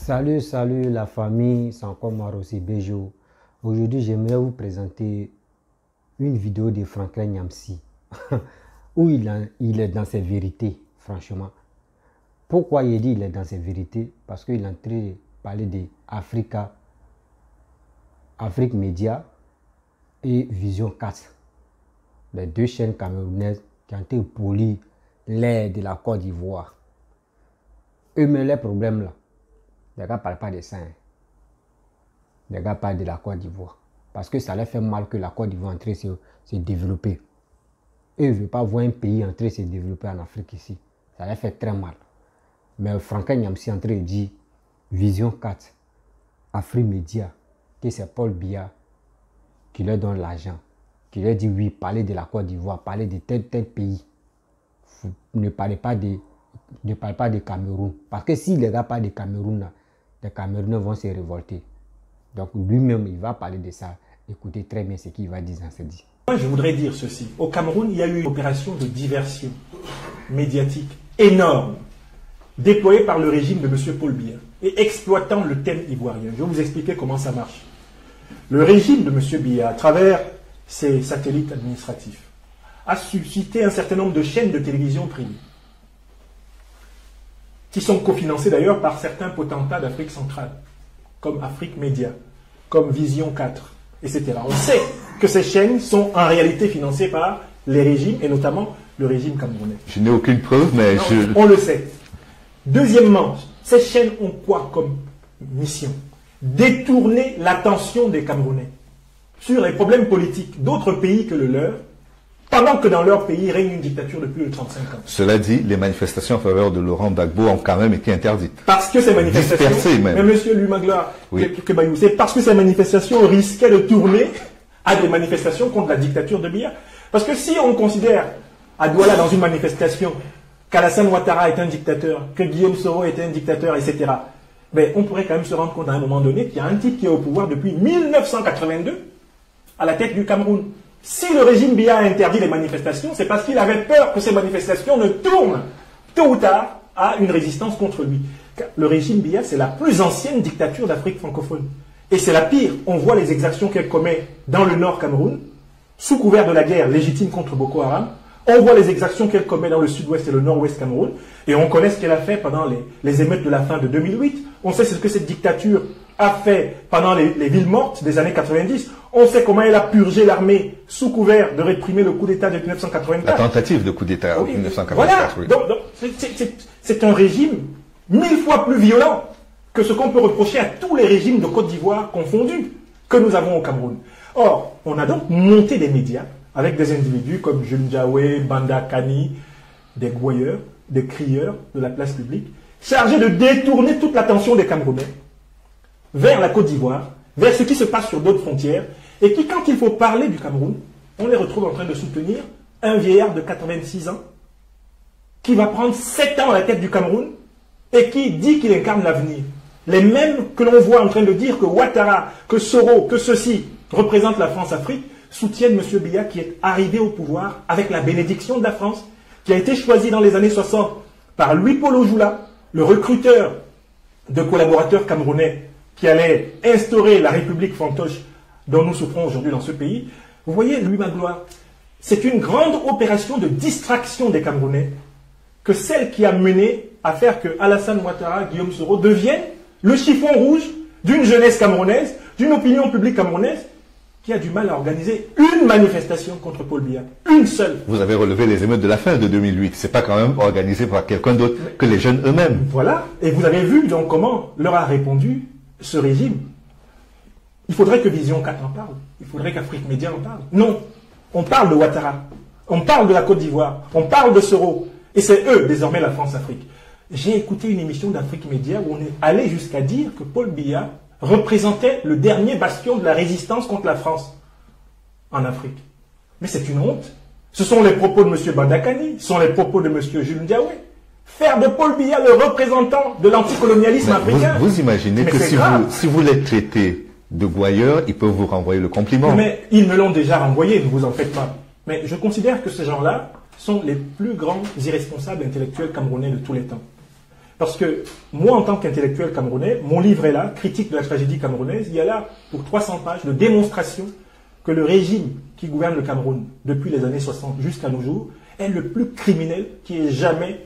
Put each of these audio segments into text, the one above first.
Salut la famille, c'est encore Marossi Bejo. Aujourd'hui, j'aimerais vous présenter une vidéo de Franklin Nyamsi où il est dans ses vérités, franchement. Pourquoi il dit qu'il est dans ses vérités? Parce qu'il est en train de parler d'Afrique Média et Vision 4. Les deux chaînes camerounaises qui ont été polies l'air de la Côte d'Ivoire. Eux, mais les problèmes là. Les gars ne parlent pas de ça. Les gars parlent de la Côte d'Ivoire. Parce que ça leur fait mal que la Côte d'Ivoire est en train de se développer. Eux, ils ne veulent pas voir un pays en train de se développer en Afrique ici. Ça leur fait très mal. Mais Franklin Nyamsi est en train de dire Vision 4, Afrique Média, que c'est Paul Biya qui leur donne l'argent. Qui leur dit oui, parlez de la Côte d'Ivoire, parlez de tel pays. Vous ne parlez pas de Cameroun. Parce que si les gars parlent de Cameroun, là, les Camerounais vont se révolter. Donc lui-même, il va parler de ça. Écoutez très bien ce qu'il va dire dans cette dit. Moi, je voudrais dire ceci. Au Cameroun, il y a eu une opération de diversion médiatique énorme, déployée par le régime de M. Paul Biya et exploitant le thème ivoirien. Je vais vous expliquer comment ça marche. Le régime de M. Biya, à travers ses satellites administratifs, a suscité un certain nombre de chaînes de télévision privées, qui sont cofinancées d'ailleurs par certains potentats d'Afrique centrale, comme Afrique Média, comme Vision 4, etc. On sait que ces chaînes sont en réalité financées par les régimes, et notamment le régime camerounais. Je n'ai aucune preuve, mais non, on le sait. Deuxièmement, ces chaînes ont quoi comme mission? Détourner l'attention des Camerounais sur les problèmes politiques d'autres pays que le leur, pendant que dans leur pays règne une dictature de plus de 35 ans. Cela dit, les manifestations en faveur de Laurent Gbagbo ont quand même été interdites. Parce que ces manifestations, dispersées même. Mais monsieur Lumagla, oui. C'est parce que ces manifestations risquaient de tourner à des manifestations contre la dictature de Biya. Parce que si on considère à Douala dans une manifestation qu'Alassane Ouattara est un dictateur, que Guillaume Soro est un dictateur, etc., ben, on pourrait quand même se rendre compte à un moment donné qu'il y a un type qui est au pouvoir depuis 1982 à la tête du Cameroun. Si le régime Biya a interdit les manifestations, c'est parce qu'il avait peur que ces manifestations ne tournent tôt ou tard à une résistance contre lui. Le régime Biya, c'est la plus ancienne dictature d'Afrique francophone. Et c'est la pire. On voit les exactions qu'elle commet dans le nord Cameroun, sous couvert de la guerre légitime contre Boko Haram. On voit les exactions qu'elle commet dans le sud-ouest et le nord-ouest Cameroun. Et on connaît ce qu'elle a fait pendant les émeutes de la fin de 2008. On sait ce que cette dictature a fait pendant les villes mortes des années 90. On sait comment elle a purgé l'armée sous couvert de réprimer le coup d'État de 1984. La tentative de coup d'État en 1984. Voilà. Oui. Donc c'est un régime 1000 fois plus violent que ce qu'on peut reprocher à tous les régimes de Côte d'Ivoire confondus que nous avons au Cameroun. Or, on a donc monté des médias avec des individus comme Jules Ndiawe, Banda Kani, des gouailleurs, des crieurs de la place publique, chargés de détourner toute l'attention des Camerounais vers la Côte d'Ivoire, vers ce qui se passe sur d'autres frontières, et qui, quand il faut parler du Cameroun, on les retrouve en train de soutenir un vieillard de 86 ans, qui va prendre 7 ans à la tête du Cameroun, et qui dit qu'il incarne l'avenir. Les mêmes que l'on voit en train de dire que Ouattara, que Soro, que ceux-ci représentent la France-Afrique, soutiennent M. Biya qui est arrivé au pouvoir avec la bénédiction de la France, qui a été choisi dans les années 60 par Louis-Paul Ojoula, le recruteur de collaborateurs camerounais qui allait instaurer la République fantoche dont nous souffrons aujourd'hui dans ce pays. Vous voyez, Louis Magloire, c'est une grande opération de distraction des Camerounais que celle qui a mené à faire que Alassane Ouattara, Guillaume Soro deviennent le chiffon rouge d'une jeunesse camerounaise, d'une opinion publique camerounaise qui a du mal à organiser une manifestation contre Paul Biya. Une seule. Vous avez relevé les émeutes de la fin de 2008. C'est pas quand même organisé par quelqu'un d'autre que les jeunes eux-mêmes. Voilà. Et vous avez vu donc comment leur a répondu ce régime. Il faudrait que Vision 4 en parle. Il faudrait qu'Afrique Média en parle. Non. On parle de Ouattara. On parle de la Côte d'Ivoire. On parle de Soro. Et c'est eux, désormais, la France-Afrique. J'ai écouté une émission d'Afrique Média où on est allé jusqu'à dire que Paul Biya représentait le dernier bastion de la résistance contre la France en Afrique. Mais c'est une honte. Ce sont les propos de M. Bandakani, ce sont les propos de M. Jules Ndiawe. Faire de Paul Biya le représentant de l'anticolonialisme africain. Vous imaginez que si vous les traitez de gouailleurs, ils peuvent vous renvoyer le compliment. Mais ils me l'ont déjà renvoyé, ne vous en faites pas. Mais je considère que ces gens-là sont les plus grands irresponsables intellectuels camerounais de tous les temps. Parce que moi, en tant qu'intellectuel camerounais, mon livre est là, Critique de la tragédie camerounaise. Il y a là, pour 300 pages, de démonstration que le régime qui gouverne le Cameroun depuis les années 60 jusqu'à nos jours est le plus criminel qui ait jamais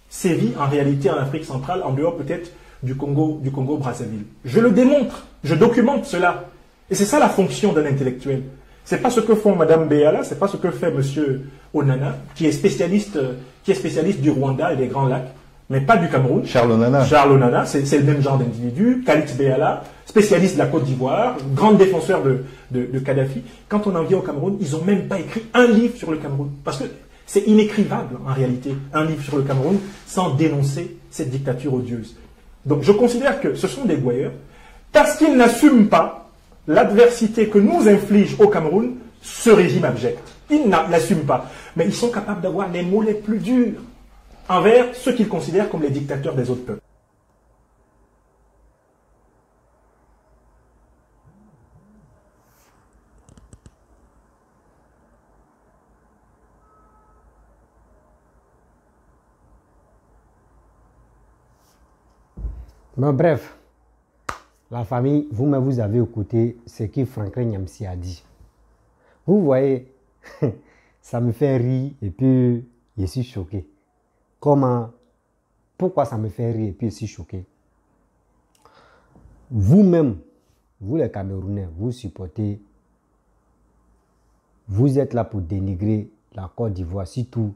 sévi en réalité en Afrique centrale, en dehors peut-être du Congo-Brazzaville. Je le démontre, je documente cela. Et c'est ça la fonction d'un intellectuel. C'est pas ce que font Madame Béala, c'est pas ce que fait Monsieur Onana, qui est spécialiste du Rwanda et des Grands Lacs, mais pas du Cameroun. Charles Onana. Charles Onana, c'est le même genre d'individu. Khalid Béala, spécialiste de la Côte d'Ivoire, grand défenseur de Kadhafi. Quand on en vient au Cameroun, ils n'ont même pas écrit un livre sur le Cameroun. Parce que c'est inécrivable, en réalité, un livre sur le Cameroun sans dénoncer cette dictature odieuse. Donc je considère que ce sont des gouailleurs parce qu'ils n'assument pas l'adversité que nous inflige au Cameroun ce régime abject. Ils n'assument pas. Mais ils sont capables d'avoir les mots les plus durs envers ceux qu'ils considèrent comme les dictateurs des autres peuples. Mais bref, la famille, vous-même, vous avez écouté ce que Franklin Nyamsi a dit. Vous voyez, ça me fait rire et puis je suis choqué. Comment, pourquoi ça me fait rire et puis je suis choqué? Vous-même, vous les Camerounais, vous supportez, vous êtes là pour dénigrer la Côte d'Ivoire, surtout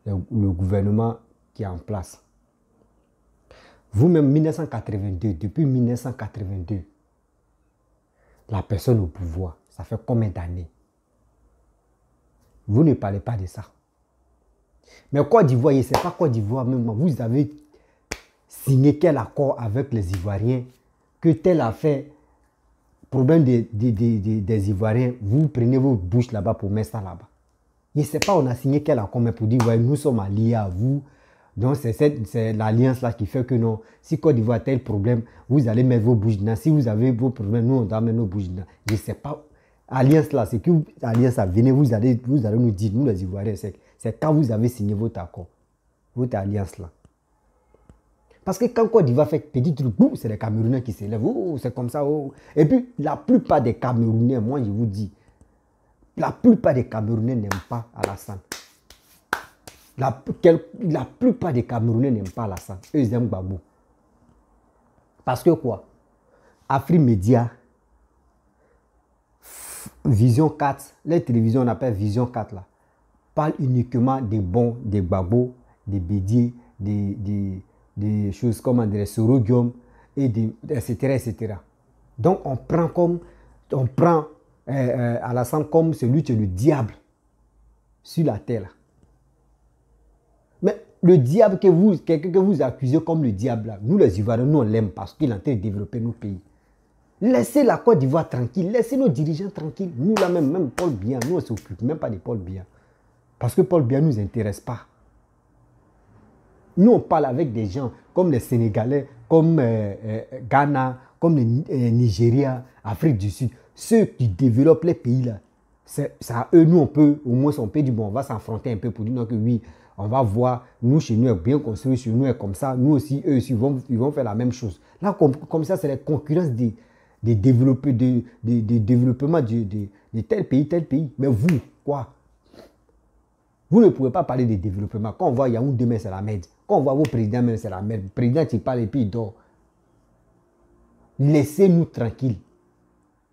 le gouvernement qui est en place. Vous-même, 1982, depuis 1982, la personne au pouvoir, ça fait combien d'années? Vous ne parlez pas de ça. Mais Côte d'Ivoire, ce n'est pas Côte d'Ivoire même. Vous avez signé quel accord avec les Ivoiriens que tel a fait problème des Ivoiriens. Vous prenez vos bouches là-bas pour mettre ça là-bas. Je ne sais pas, on a signé quel accord, mais pour dire, ouais, nous sommes alliés à vous. Donc, c'est l'alliance-là qui fait que non, si Côte d'Ivoire a tel problème, vous allez mettre vos bouches dedans. Si vous avez vos problèmes, nous, on doit mettre nos bouches dedans. Je ne sais pas. Alliance-là, c'est que alliance-là, venez, vous allez nous dire, nous les Ivoiriens, c'est quand vous avez signé votre accord, votre alliance-là. Parce que quand Côte d'Ivoire fait petit truc, c'est les Camerounais qui s'élèvent. Oh, c'est comme ça. Oh. Et puis, la plupart des Camerounais, moi, je vous dis, la plupart des Camerounais n'aiment pas Alassane. La plupart des Camerounais n'aiment pas Alassane. Eux, ils aiment Gbagbo. Parce que quoi? Afrimédia, Vision 4, les télévisions, on appelle Vision 4 là, parlent uniquement des bons, des Gbagbo, des Bédier, des choses comme André Sorogium, etc., etc. Donc, on prend Alassane comme celui qui est le diable sur la terre là. Mais le diable quelqu'un que vous accusez comme le diable, là, nous les Ivoiriens, nous on l'aime parce qu'il est en train de développer nos pays. Laissez la Côte d'Ivoire tranquille, laissez nos dirigeants tranquilles. Nous là même Paul Biya, nous on ne s'occupe même pas de Paul Biya. Parce que Paul Biya ne nous intéresse pas. Nous on parle avec des gens comme les Sénégalais, comme Ghana, comme le Nigeria, Afrique du Sud. Ceux qui développent les pays là, c'est à eux, nous on peut, au moins on peut dire, bon on va s'affronter un peu pour dire non, que oui, on va voir, nous chez nous est bien construit, chez nous est comme ça, nous aussi, eux aussi, ils vont faire la même chose. Là, comme ça, c'est la concurrence des développements de tel pays. Mais vous, quoi? Vous ne pouvez pas parler de développement. Quand on voit Yaoundé, c'est la merde. Quand on voit vos présidents, c'est la merde. Le président qui parle et puis il dort. Laissez-nous tranquilles.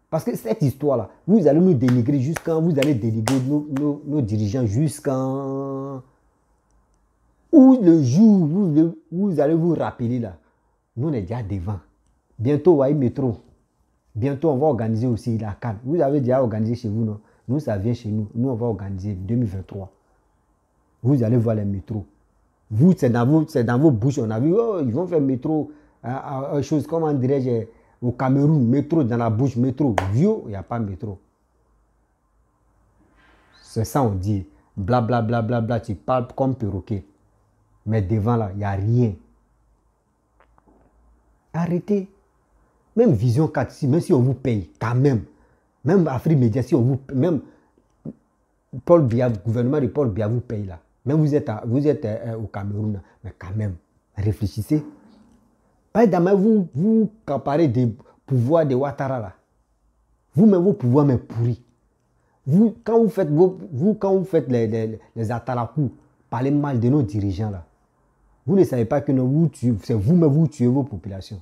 Parce que cette histoire-là, vous allez nous dénigrer jusqu'à... Vous allez dénigrer nos dirigeants jusqu'à... Ou le jour où vous allez vous rappeler là, nous on est déjà devant. Bientôt, on va y métro. Bientôt, on va organiser aussi la CAN. Vous avez déjà organisé chez vous, non? Nous, ça vient chez nous. Nous, on va organiser 2023. Vous allez voir les métros. Vous, c'est dans vos bouches. On a vu, oh, ils vont faire métro. Chose, comment dirais-je, au Cameroun, métro dans la bouche, métro. Vieux, il n'y a pas métro. C'est ça, on dit. Bla, bla, bla, bla, bla. Tu parles comme perroquet. Mais devant là, il n'y a rien. Arrêtez. Même Vision 4, même si on vous paye, quand même. Même Afrique Média, si on vous paye, même Paul Biya, le gouvernement de Paul Biya vous paye là. Même vous êtes au Cameroun, mais quand même. Réfléchissez. Pas demain, vous comparez des pouvoirs de Ouattara là. Vous-même, vos pouvoirs mais pourris. Vous, quand vous faites les atalakou, parlez mal de nos dirigeants là. Vous ne savez pas que c'est vous-même vous tuez vos populations.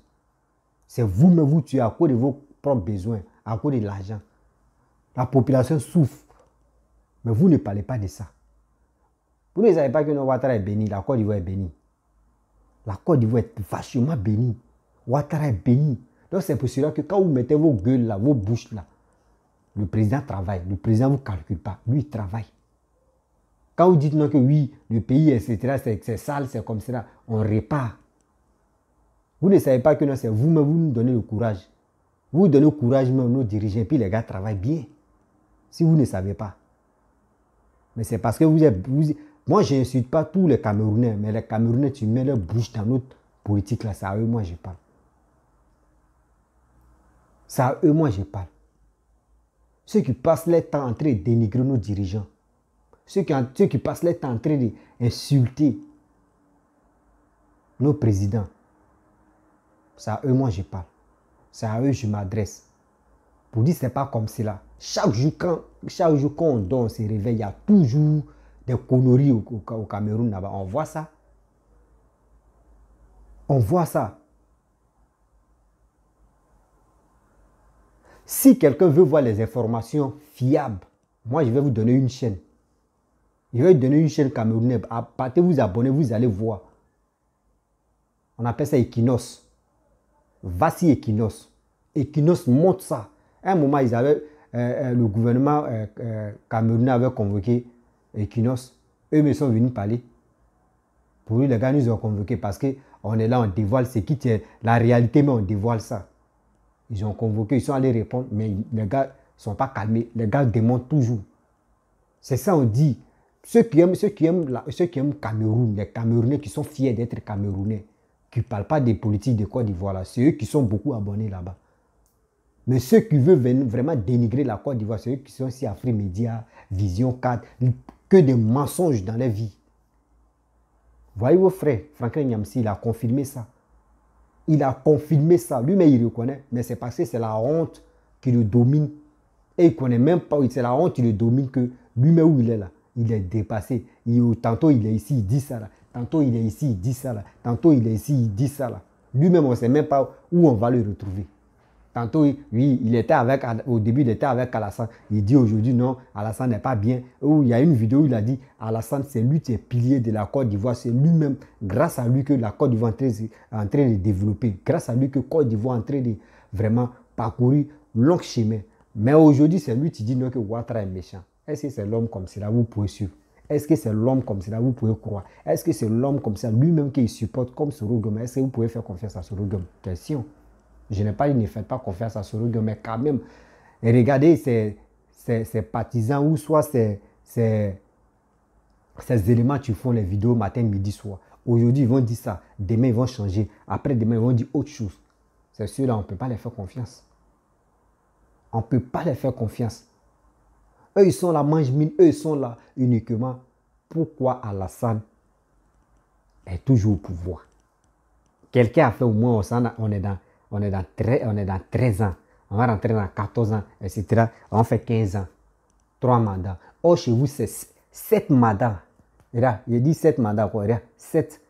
C'est vous-même vous tuez à cause de vos propres besoins, à cause de l'argent. La population souffre. Mais vous ne parlez pas de ça. Vous ne savez pas que Ouattara est béni, la Côte d'Ivoire est bénie. La Côte d'Ivoire est vachement bénie. Ouattara est béni. Donc c'est pour cela que quand vous mettez vos gueules là, vos bouches là, le président travaille. Le président ne vous calcule pas. Lui, il travaille. Quand vous dites non que oui, le pays, etc., c'est sale, c'est comme ça, on répare. Vous ne savez pas que non, c'est vous-même, vous nous donnez le courage. Vous donnez le courage même à nos dirigeants, puis les gars travaillent bien. Si vous ne savez pas. Mais c'est parce que moi, je n'insulte pas tous les Camerounais, mais les Camerounais, tu mets leur bouche dans notre politique là, c'est à eux, moi, je parle. C'est à eux, moi, je parle. Ceux qui passent leur temps en train de dénigrer nos dirigeants. Ceux qui passent leur temps en train d'insulter nos présidents. C'est à eux, moi, je parle. C'est à eux, je m'adresse. Pour dire, ce n'est pas comme cela. Chaque jour, quand on dort, on se réveille, il y a toujours des conneries au Cameroun là-bas. On voit ça. On voit ça. Si quelqu'un veut voir les informations fiables, moi, je vais vous donner une chaîne. Je vais vous donner une chaîne camerounaise. Partez vous abonner, vous allez voir. On appelle ça Equinos. Voici Equinos. Equinos montre ça. À un moment, le gouvernement camerounais avait convoqué Equinos. Eux me sont venus parler. Pour eux, les gars nous ont convoqués parce qu'on est là, on dévoile ce qui est la réalité, mais on dévoile ça. Ils ont convoqué, ils sont allés répondre, mais les gars ne sont pas calmés. Les gars démontent toujours. C'est ça, on dit. Ceux qui aiment Cameroun, les Camerounais qui sont fiers d'être Camerounais, qui ne parlent pas des politiques de Côte d'Ivoire, c'est eux qui sont beaucoup abonnés là-bas. Mais ceux qui veulent vraiment dénigrer la Côte d'Ivoire, c'est eux qui sont ici à Free Media, Vision 4, que des mensonges dans leur vie. Voyez vos frères, Franklin Nyamsi, il a confirmé ça. Il a confirmé ça. Lui-même, il reconnaît, mais c'est parce que c'est la honte qui le domine. Et il ne connaît même pas, c'est la honte qui le domine que lui-même où il est là, il est dépassé. Tantôt il est ici, il dit ça là. Tantôt il est ici, il dit ça là. Tantôt il est ici, il dit ça là. Lui-même, on ne sait même pas où on va le retrouver. Tantôt, oui, au début, il était avec Alassane. Il dit aujourd'hui, non, Alassane n'est pas bien. Il y a une vidéo où il a dit, Alassane, c'est lui qui est pilier de la Côte d'Ivoire. C'est lui-même, grâce à lui, que la Côte d'Ivoire est en train de développer. Grâce à lui que Côte d'Ivoire est en train de vraiment parcourir long chemin. Mais aujourd'hui, c'est lui qui dit non, que Ouattara est méchant. Est-ce que c'est l'homme comme cela, vous pouvez suivre? Est-ce que c'est l'homme comme cela, vous pouvez croire? Est-ce que c'est l'homme comme ça, lui-même qu'il supporte comme Sorogum? Est-ce que vous pouvez faire confiance à Sorogum? Question. Je n'ai pas dit ne faites pas confiance à Sorogum, mais quand même, regardez ces partisans ou soit ces éléments qui font les vidéos matin, midi, soir. Aujourd'hui, ils vont dire ça. Demain, ils vont changer. Après-demain, ils vont dire autre chose. C'est sûr, là, on ne peut pas les faire confiance. On ne peut pas les faire confiance. Eux, ils sont là, mange-mine. Eux, ils sont là uniquement. Pourquoi Alassane est toujours au pouvoir? Quelqu'un a fait au moins, on est dans 13 ans. On va rentrer dans 14 ans, etc. On fait 15 ans. 3 mandats. Oh, chez vous, c'est 7 mandats. Regarde, il dit 7 mandats. Quoi. Regarde, 7.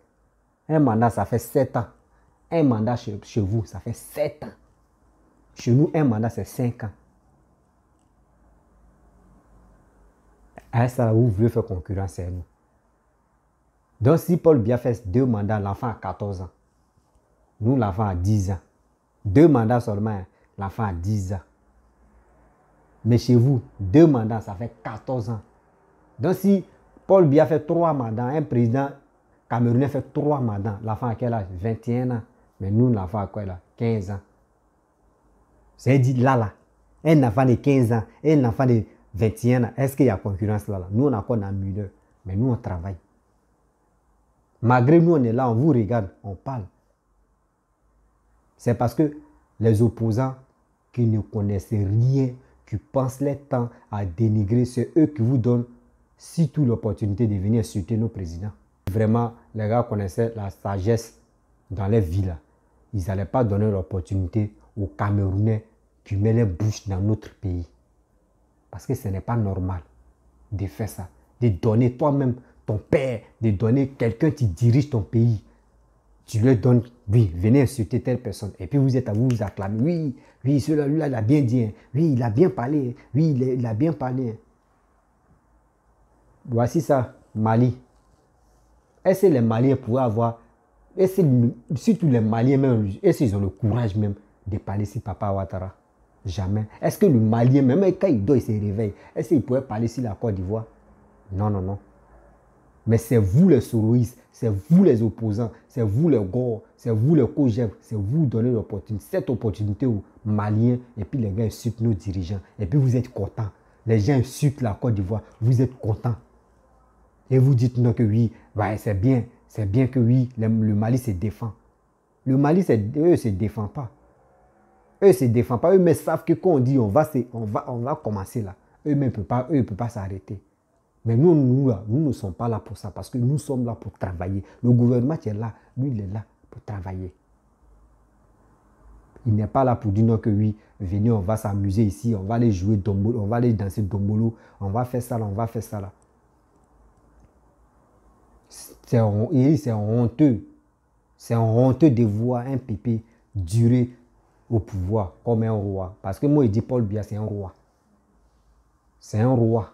Un mandat, ça fait 7 ans. Un mandat chez vous, ça fait 7 ans. Chez nous, un mandat, c'est 5 ans. À ça, vous voulez faire concurrence à nous. Donc, si Paul Biya fait 2 mandats, l'enfant a 14 ans. Nous, l'enfant a 10 ans. 2 mandats seulement, l'enfant a 10 ans. Mais chez vous, 2 mandats, ça fait 14 ans. Donc, si Paul Biya fait 3 mandats, un président camerounais fait 3 mandats, l'enfant a quel âge? 21 ans. Mais nous, l'enfant a quoi là? 15 ans. C'est-à-dire là, un enfant de 15 ans et un enfant de 21 ans, est-ce qu'il y a concurrence là? Nous, on a quoi dans Müller? Mais nous, on travaille. Malgré nous, on est là, on vous regarde, on parle. C'est parce que les opposants qui ne connaissent rien, qui pensent leur temps à dénigrer, c'est eux qui vous donnent surtout l'opportunité de venir insulter nos présidents. Vraiment, les gars connaissaient la sagesse dans les villes. Ils n'allaient pas donner l'opportunité aux Camerounais qui mettent les bouches dans notre pays. Parce que ce n'est pas normal de faire ça. De donner toi-même, ton père, de donner quelqu'un qui dirige ton pays. Tu lui donnes, oui, venez insulter telle personne. Et puis vous êtes à vous acclamer. Oui, oui, celui-là, il a bien dit. Hein. Oui, il a bien parlé. Oui, il a bien parlé. Voici ça, Mali. Est-ce que les Maliens pourraient avoir, surtout les Maliens même, est-ce qu'ils ont le courage même de parler si Papa Ouattara? Jamais. Est-ce que le Malien, même quand il dort, il se réveille, est-ce qu'il pourrait parler si la Côte d'Ivoire? Non, non, non. Mais c'est vous les soroïstes, c'est vous les opposants, c'est vous les Gor, c'est vous les Kogef, c'est vous donnez l'opportunité, cette opportunité aux Maliens, et puis les gars insultent nos dirigeants, et puis vous êtes contents. Les gens insultent la Côte d'Ivoire, vous êtes contents. Et vous dites non que oui, ouais, c'est bien que oui, le Mali se défend. Le Mali, eux ne se défendent pas. Eux ne se défendent pas, eux-mêmes savent que quand on dit on va commencer là, eux-mêmes ne peuvent pas s'arrêter. Mais nous ne sommes pas là pour ça parce que nous sommes là pour travailler. Le gouvernement qui est là, lui, il est là pour travailler. Il n'est pas là pour dire non que oui, venez, on va s'amuser ici, on va aller jouer dombolo, on va aller danser dombolo, on va faire ça là, on va faire ça là. C'est honteux. C'est honteux de voir un pépé durer au pouvoir comme un roi. Parce que moi, il dit Paul Biya, c'est un roi. C'est un roi.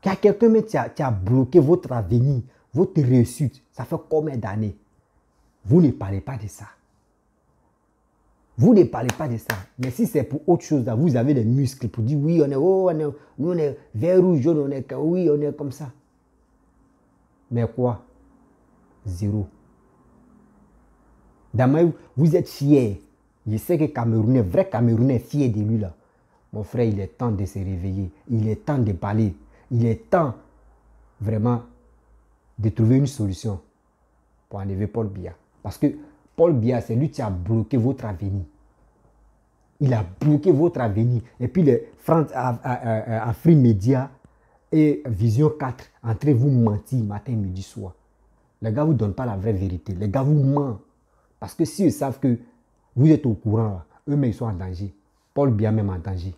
Il y a quelqu'un qui a bloqué votre avenir, votre réussite. Ça fait combien d'années? Vous ne parlez pas de ça. Vous ne parlez pas de ça. Mais si c'est pour autre chose, là, vous avez des muscles pour dire oui, nous on est vert, rouge, jaune, oui, on est comme ça. Mais quoi? Zéro. D'abord, vous êtes fiers. Je sais que Camerounais, vrai Camerounais, est fier de lui là. Mon frère, il est temps de se réveiller. Il est temps de parler. Il est temps vraiment de trouver une solution pour enlever Paul Biya. Parce que Paul Biya, c'est lui qui a bloqué votre avenir. Il a bloqué votre avenir. Et puis les Afrique Média et Vision 4, entrez vous mentir matin, midi, soir. Les gars ne vous donnent pas la vraie vérité. Les gars vous mentent. Parce que s'ils savent que vous êtes au courant, eux-mêmes ils sont en danger. Paul Biya même en danger.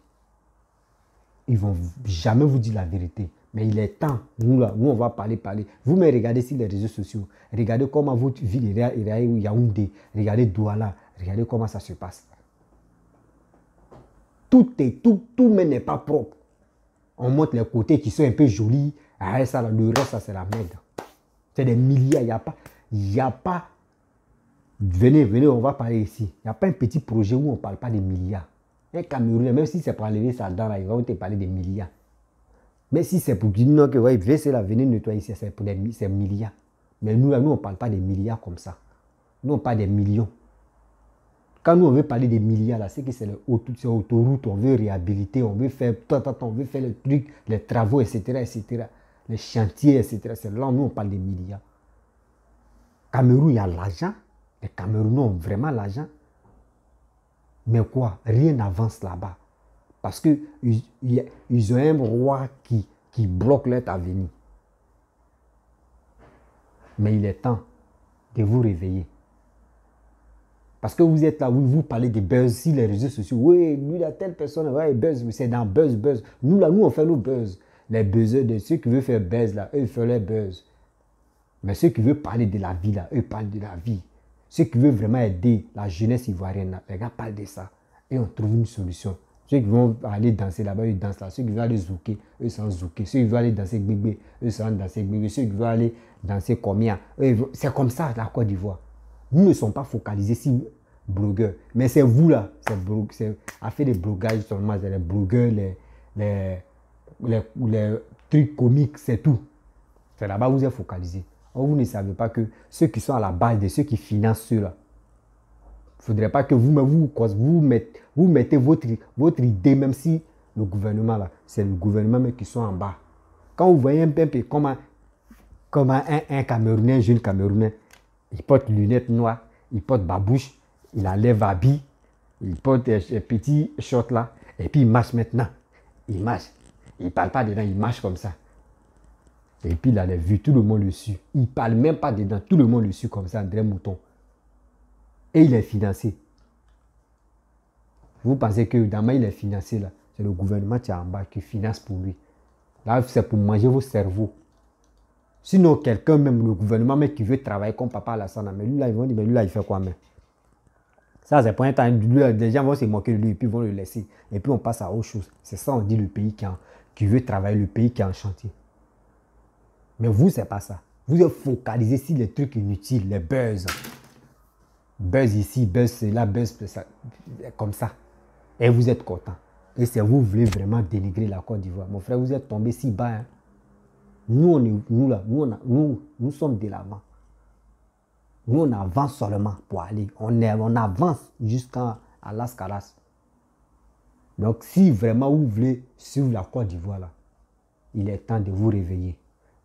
Ils ne vont jamais vous dire la vérité. Mais il est temps, nous on va parler. Vous me regardez sur les réseaux sociaux. Regardez comment votre ville est Yaoundé. Regardez Douala. Regardez comment ça se passe. Tout n'est pas propre. On montre les côtés qui sont un peu jolis. Ah, ça, le reste, ça c'est la merde. C'est des milliards. Il n'y a pas. Venez, on va parler ici. Il n'y a pas un petit projet où on ne parle pas des milliards. Un Camerounais, même si c'est pour enlever ça dans là, il va te parler des milliards. Mais si c'est pour dire non, que ouais, venez nettoyer ici, c'est pour des milliards. Mais nous, on ne parle pas des milliards comme ça. Nous, on parle des millions. Quand nous, on veut parler des milliards, là, c'est que c'est autoroute, on veut réhabiliter, on veut faire on veut faire les trucs, les travaux, etc. Les chantiers, etc. C'est là où nous, on parle des milliards. Cameroun, il y a l'argent. Les Camerounais ont vraiment l'argent. Mais quoi? Rien n'avance là-bas. Parce qu'ils ont un roi qui bloque leur avenir. Mais il est temps de vous réveiller. Parce que vous êtes là, oui, vous parlez de buzz sur les réseaux sociaux. Oui, lui, il y a telle personne, ouais, buzz, c'est dans buzz. Nous, là, on fait nos buzz. Les buzzeurs, de ceux qui veulent faire buzz, là, eux, ils font les buzz. Mais ceux qui veulent parler de la vie, là, eux parlent de la vie. Ceux qui veulent vraiment aider la jeunesse ivoirienne, là, les gars parlent de ça. Et on trouve une solution. Ceux qui vont aller danser là-bas, ils dansent là. Ceux qui veulent aller zouker, eux sont zouker. Ceux qui veulent aller danser gbégbe, eux sont danser gbégbe. Ceux qui veulent aller danser combien, c'est comme ça la Côte d'Ivoire. Nous ne sommes pas focalisés sur blogueurs. Mais c'est vous là, c'est à faire des blogages seulement, c'est les blogueurs, les trucs comiques, c'est tout. C'est là-bas où vous êtes focalisés. Or, vous ne savez pas que ceux qui sont à la base de ceux qui financent ceux-là, il ne faudrait pas que vous mettez votre idée, même si le gouvernement là, c'est le gouvernement mais qui sont en bas. Quand vous voyez un peu comme un Camerounais, un jeune Camerounais, il porte lunettes noires, il porte babouche, il enlève habit, il porte des petits shorts là, et puis il marche maintenant. Il marche. Il ne parle pas dedans, il marche comme ça. Et puis il a les vues, tout le monde le suit. Il ne parle même pas dedans, tout le monde le suit comme ça, André Mouton. Et il est financé. Vous pensez que Dama, il est financé là. C'est le gouvernement qui est en bas qui finance pour lui. Là, c'est pour manger vos cerveaux. Sinon, quelqu'un, même le gouvernement, mais qui veut travailler comme Papa Alassane, mais lui là, ils vont dire, mais lui là, il fait quoi, mais ça, c'est pour un temps. Les gens vont se moquer de lui et puis ils vont le laisser. Et puis on passe à autre chose. C'est ça, on dit le pays qui veut travailler, le pays qui est en chantier. Mais vous, c'est pas ça. Vous êtes focalisé sur les trucs inutiles, les buzz. Buzz ici, buzz là, buzz ça, comme ça. Et vous êtes content. Et si vous voulez vraiment dénigrer la Côte d'Ivoire, mon frère, vous êtes tombé si bas. Hein. Nous sommes de l'avant. Nous, on avance seulement pour aller. On avance jusqu'à Las Caras. Donc, si vraiment vous voulez suivre la Côte d'Ivoire, là, il est temps de vous réveiller.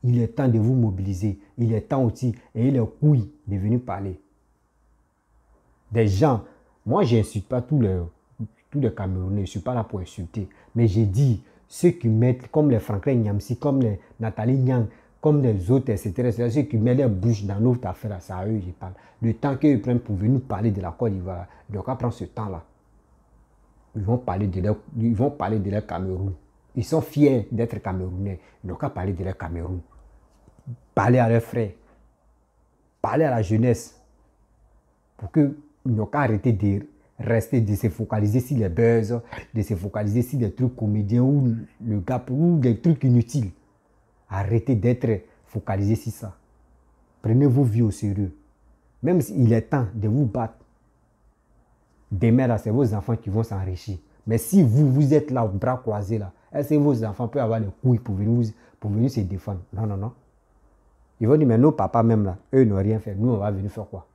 Il est temps de vous mobiliser. Il est temps aussi, et il est couilles de venir parler. Des gens, moi, je n'insulte pas tous les Camerounais. Je ne suis pas là pour insulter. Mais j'ai dit, ceux qui mettent, comme les Franklin Nyamsi, comme les Nathalie Nyang, comme les autres, etc., ceux qui mettent leur bouche dans notre affaire, c'est à eux que je parle. Le temps qu'ils prennent pour venir parler de la Côte d'Ivoire, ils doivent prendre ce temps-là. Ils vont parler de leur Cameroun. Ils sont fiers d'être Camerounais. Ils n'ont qu'à parler de leur Cameroun. Parler à leurs frères. Parler à la jeunesse. Pour qu'ils n'ont qu'à arrêter de rester, de se focaliser sur les buzz, de se focaliser sur des trucs comédiens ou le gap ou des trucs inutiles. Arrêtez d'être focalisé sur ça. Prenez vos vies au sérieux. Même s'il est temps de vous battre. Demain, là, c'est vos enfants qui vont s'enrichir. Mais si vous êtes là, bras croisés, là, est-ce que vos enfants peuvent avoir les couilles pour venir se défendre? Non, non, non. Ils vont dire, mais nos papas même là, eux n'ont rien fait. Nous, on va venir faire quoi?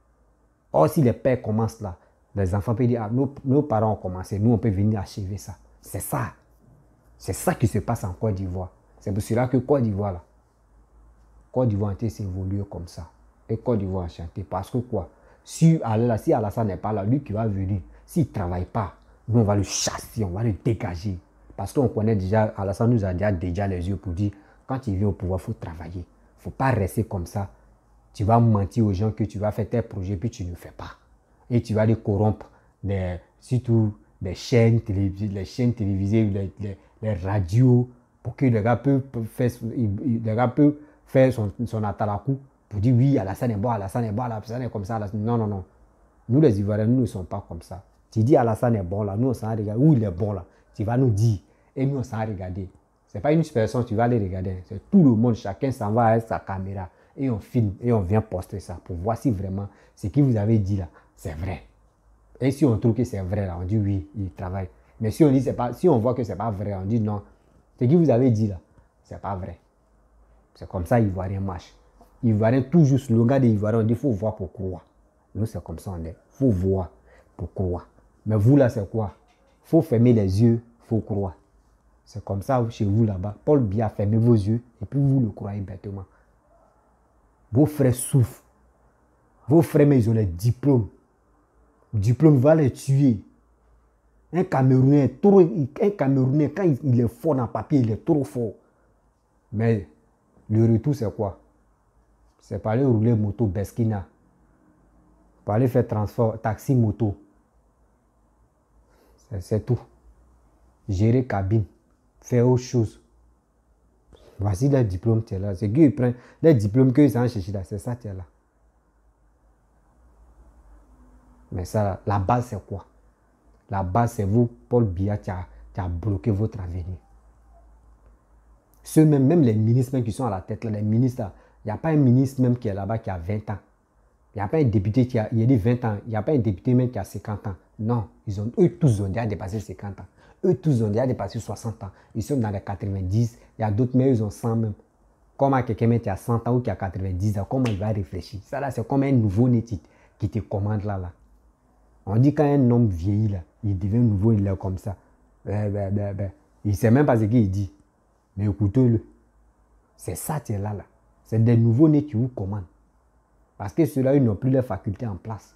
Or, si les pères commencent là, les enfants peuvent dire, ah, nos parents ont commencé, nous, on peut venir achever ça. C'est ça. C'est ça qui se passe en Côte d'Ivoire. C'est pour cela que Côte d'Ivoire, là, Côte d'Ivoire s'évolue comme ça. Et Côte d'Ivoire a chanté. Parce que quoi? Si Alassane n'est pas là, lui qui va venir, s'il ne travaille pas, nous, on va le chasser, on va le dégager. Parce qu'on connaît déjà, Alassane nous a déjà les yeux pour dire, quand il vient au pouvoir, il faut travailler. Il ne faut pas rester comme ça. Tu vas mentir aux gens que tu vas faire tes projets, puis tu ne fais pas. Et tu vas les corrompre, surtout les chaînes télévisées, les radios, pour que les gars peuvent faire son atalakou pour dire oui, Alassane est bon, Alassane est comme ça. Non, non, non. Nous, les Ivoiriens, nous ne sommes pas comme ça. Tu dis Alassane est bon là, nous on s'en regarde. Où il est bon là, tu vas nous dire. Et nous on s'en regarder. Ce n'est pas une personne, tu vas aller regarder. C'est tout le monde, chacun s'en va avec sa caméra. Et on filme et on vient poster ça pour voir si vraiment ce que vous avez dit là, c'est vrai. Et si on trouve que c'est vrai là, on dit oui, il travaille. Mais si on dit pas, si on voit que c'est pas vrai, on dit non. Ce que vous avez dit là, c'est pas vrai. C'est comme ça, Ivoirien marche. Ivoirien, toujours le gars des Ivoiriens, on dit il faut voir pour croire. Nous, c'est comme ça, on dit. Il faut voir pour croire. Mais vous là, c'est quoi? Il faut fermer les yeux, il faut croire. C'est comme ça chez vous là-bas. Paul Biya, fermez vos yeux et puis vous le croyez bêtement. Vos frères souffrent. Vos frères, mais ils ont les diplômes. Le diplôme va les tuer. Un Camerounais, quand il est fort dans le papier, il est trop fort. Mais le retour, c'est quoi? C'est pour aller rouler moto Beskina. Pour aller faire transport, taxi, moto. C'est tout. Gérer cabine. Faire autre chose. Voici les diplômes, tu es là. C'est qu'ils prennent les diplômes qu'ils ont cherché là. C'est ça, tu es là. Mais ça, la base, c'est quoi? La base, c'est vous, Paul Biya, qui a bloqué votre avenir. Ceux même les ministres même qui sont à la tête, là, les ministres, il n'y a pas un ministre même qui est là-bas qui a 20 ans. Il n'y a pas un député qui a 20 ans. Il n'y a pas un député même qui a 50 ans. Non, eux tous ont déjà dépassé 50 ans. Eux tous ont déjà dépassé 60 ans. Ils sont dans les 90. Il y a d'autres, mais ils ont 100 même. Comment quelqu'un qui a 100 ans ou qui a 90 ans, comment il va réfléchir? Ça là, c'est comme un nouveau-né qui te commande là. On dit quand un homme vieillit là, il devient nouveau, il est comme ça. Il ne sait même pas ce qu'il dit. Mais écoutez-le. C'est ça qui est là. C'est des nouveaux-nés qui vous commandent. Parce que ceux-là, ils n'ont plus leurs facultés en place.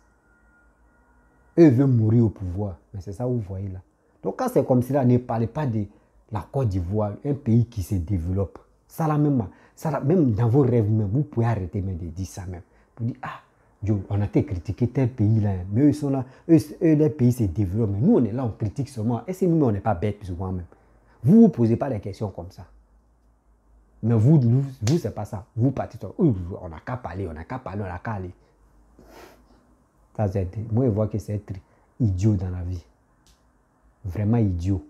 Eux veulent mourir au pouvoir. Mais c'est ça que vous voyez là. Donc quand c'est comme cela, ne parlez pas de la Côte d'Ivoire, un pays qui se développe. Ça là même, Ça, là, même dans vos rêves, même, vous pouvez arrêter même de dire ça même. Vous dites, ah, on a été critiqué tel pays là, mais eux ils sont là, eux les pays se développent, mais nous on est là, on critique seulement. Est-ce que nous on n'est pas bêtes souvent même? Vous ne vous posez pas des questions comme ça. Mais vous c'est pas ça. Vous partez, on n'a qu'à parler, on n'a qu'à parler, on n'a qu'à aller. Ça, moi je vois que c'est être idiot dans la vie. Vraiment idiot.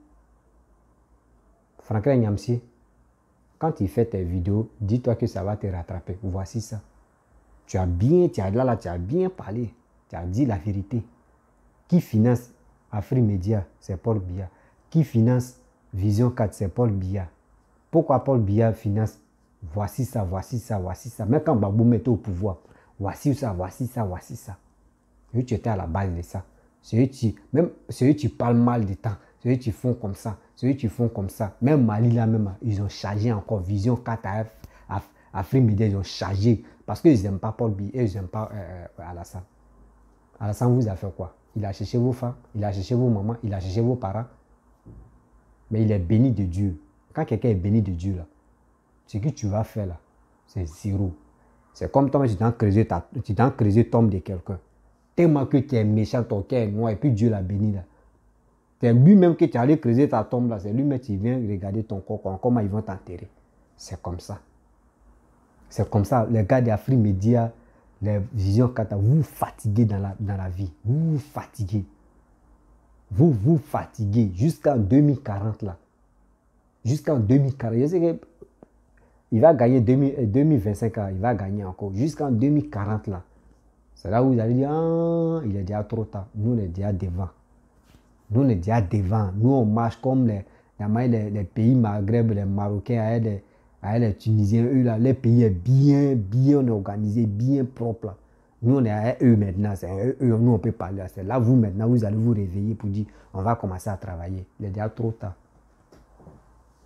Franklin Nyamsi, quand il fait tes vidéos, dis-toi que ça va te rattraper. Voici ça. Tu as bien parlé. Tu as dit la vérité. Qui finance Afrimedia, c'est Paul Biya. Qui finance Vision 4, c'est Paul Biya. Pourquoi Paul Biya finance? Voici ça, voici ça, voici ça. Même quand Babou mettait au pouvoir, voici ça, voici ça, voici ça. Et tu étais à la base de ça. Même ceux qui parlent mal du temps, ceux qui font comme ça, ceux qui font comme ça. Même Mali là même, ils ont chargé encore Vision 4 à Afrimedia, ils ont chargé. Parce qu'ils n'aiment pas Paul Biya, ils n'aiment pas Alassane. Alassane vous a fait quoi? Il a cherché vos femmes, il a cherché vos mamans, il a cherché vos parents. Mais il est béni de Dieu. Quand quelqu'un est béni de Dieu, là, ce que tu vas faire là, c'est zéro. C'est comme toi, tu t'en creuser tombe de quelqu'un. Tellement que tu es méchant, ton cœur est noir, et puis Dieu l'a béni là. C'est lui-même que tu allais creuser ta tombe là, c'est lui-même qui vient regarder ton corps, comment ils vont t'enterrer. C'est comme ça. C'est comme ça. Les gars d'Afrimedia, les Vision 4, vous vous fatiguez dans la vie. Vous vous fatiguez. Vous vous fatiguez jusqu'en 2040 là. Jusqu'en 2040. Je sais que il va gagner 2025 là, il va gagner encore. Jusqu'en 2040 là. C'est là où vous allez dire, ah, il est déjà trop tard. Nous, on est déjà devant. Nous, on est déjà devant. Nous, on marche comme les pays Maghreb, les Marocains, les Tunisiens, eux là, les pays est bien organisé, bien propre là. Nous, on est à eux maintenant. C'est eux, nous, on peut parler. C'est là, vous maintenant, vous allez vous réveiller pour dire, on va commencer à travailler. Il est déjà trop tard.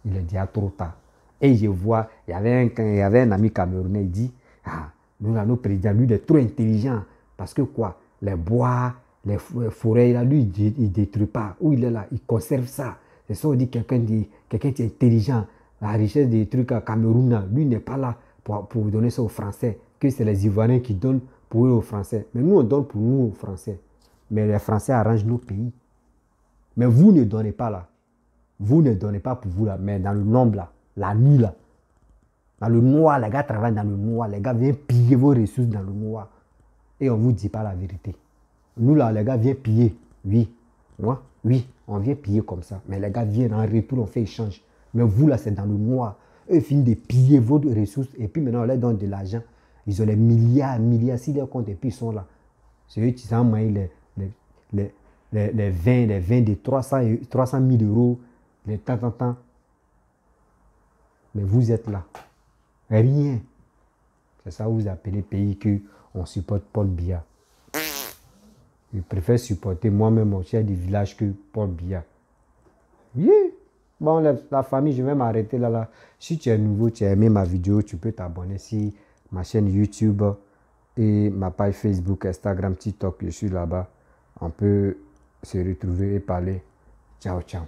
Il est déjà trop tard. Et je vois, il y avait un ami camerounais, il dit, ah, nous, là, nos présidents, lui, il est trop intelligent. Parce que quoi? Les bois, les forêts, là, lui, il ne détruit pas. Où il est là, il conserve ça. C'est ça, on dit quelqu'un qui est intelligent. La richesse des trucs à Cameroun, là, lui, n'est pas là pour donner ça aux Français. Que c'est les Ivoiriens qui donnent pour eux aux Français. Mais nous, on donne pour nous aux Français. Mais les Français arrangent nos pays. Mais vous ne donnez pas là. Vous ne donnez pas pour vous là. Mais dans le nombre là, la nuit là. Dans le noir, les gars travaillent dans le noir. Les gars viennent piller vos ressources dans le noir. Et on ne vous dit pas la vérité. Nous là, les gars viennent piller. Oui. Moi, oui, on vient piller comme ça. Mais les gars viennent en retour, on fait échange. Mais vous là, c'est dans le noir. Eux finissent de piller vos ressources. Et puis maintenant, on leur donne de l'argent. Ils ont les milliards, si les comptes, et puis ils sont là. C'est eux qui s'envoient les 20 de 300 000 euros, les temps. Mais vous êtes là. Rien. C'est ça que vous appelez pays qu'on supporte Paul Biya. Je préfère supporter moi-même mon chef du village que Paul Biya. Oui. Bon, la famille, je vais m'arrêter là. Si tu es nouveau, tu as aimé ma vidéo, tu peux t'abonner sur ma chaîne YouTube et ma page Facebook, Instagram, TikTok. Je suis là-bas. On peut se retrouver et parler. Ciao, ciao.